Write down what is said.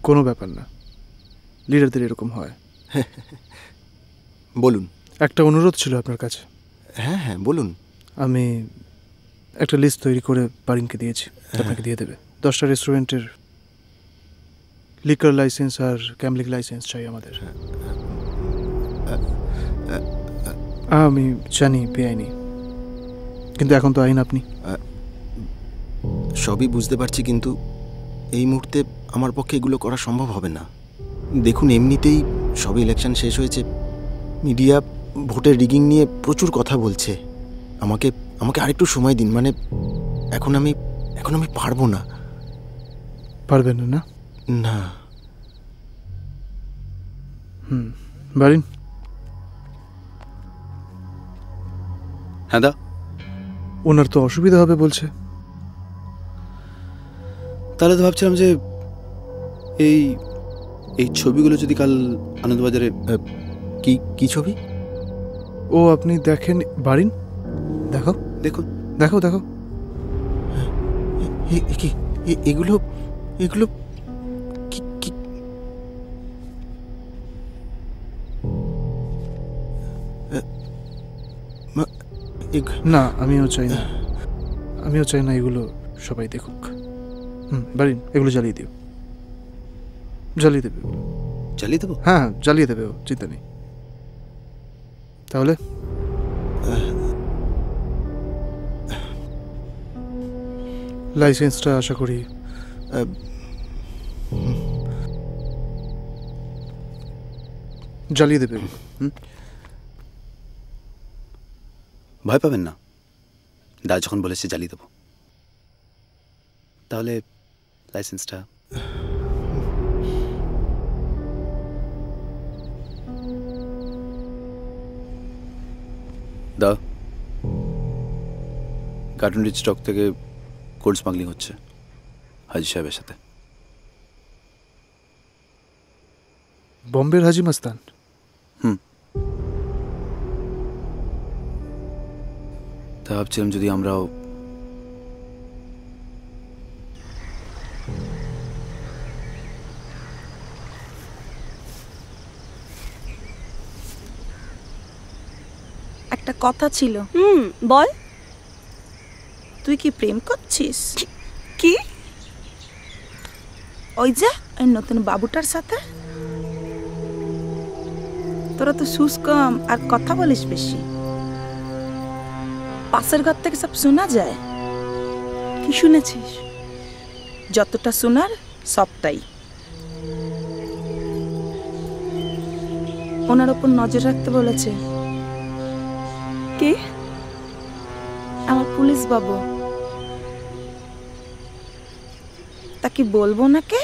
কোনো ব্যাপার না, লিডারদের এরকম হয়। বলুন। একটা অনুরোধ ছিল আপনার কাছে। হ্যাঁ হ্যাঁ বলুন। আমি একটা লিস্ট তৈরি করে বারিনকে দিয়েছি, আপনাকে দিয়ে দেবে। 10টা রেস্টুরেন্টের লিকার লাইসেন্স আর গ্যাম্বলিং লাইসেন্স চাই আমাদের। আমি জানি বেআইনি, কিন্তু এখন তো আইন আপনি। সবই বুঝতে পারছি, কিন্তু এই মুহূর্তে আমার পক্ষে এগুলো করা সম্ভব হবে না। দেখুন, এমনিতেই সব ইলেকশন শেষ হয়েছে, মিডিয়া ভোটের রিগিং নিয়ে প্রচুর কথা বলছে। আমাকে আমাকে আরেকটু সময় দিন। মানে এখন আমি পারবো না। পারবেন না? না। বারিন। হ্যাঁ দা। ওনার তো অসুবিধা হবে বলছে। তাহলে তো ভাবছিলাম যে এই এই ছবিগুলো যদি কাল আনন্দবাজারে। কি ছবি? ও আপনি দেখেন বারিন, দেখো দেখুন। দেখো দেখো কি এগুলো এগুলো কি? না, আমিও চাই না এগুলো সবাই দেখুক। বারিন, এগুলো জ্বালিয়ে দিও। জ্বালিয়ে দেবে। জ্বালিয়ে দেবো? হ্যাঁ জ্বালিয়ে দেবে, ও চিন্তা নেই। তাহলে লাইসেন্সটা আশা করি জ্বালিয়ে দেবে। ভয় পাবেন না, দা যখন বলেছে জ্বালিয়ে দেবো। তাহলে লাইসেন্সটা দা। কার্টুন রিচ স্টক থেকে কোল্ড স্মাগলিং হচ্ছে হাজি সাহেবের সাথে। বম্বের হাজি মাস্তান? তা ভাবছিলাম যদি আমরাও একটা কথা ছিল। বল। তুই কি প্রেম করছিস? কি? ওই যে ওই নতুন বাবুটার সাথে। তোরা তো সুস কম আর কথা বলিস বেশি, পাশের ঘর থেকে সব শোনা যায়। কি শুনেছিস? যতটা শোনার সবটাই। ওনার ওপর নজর রাখতে বলেছে। কে? আমার পুলিশ বাবু। তা কি বলবো নাকি?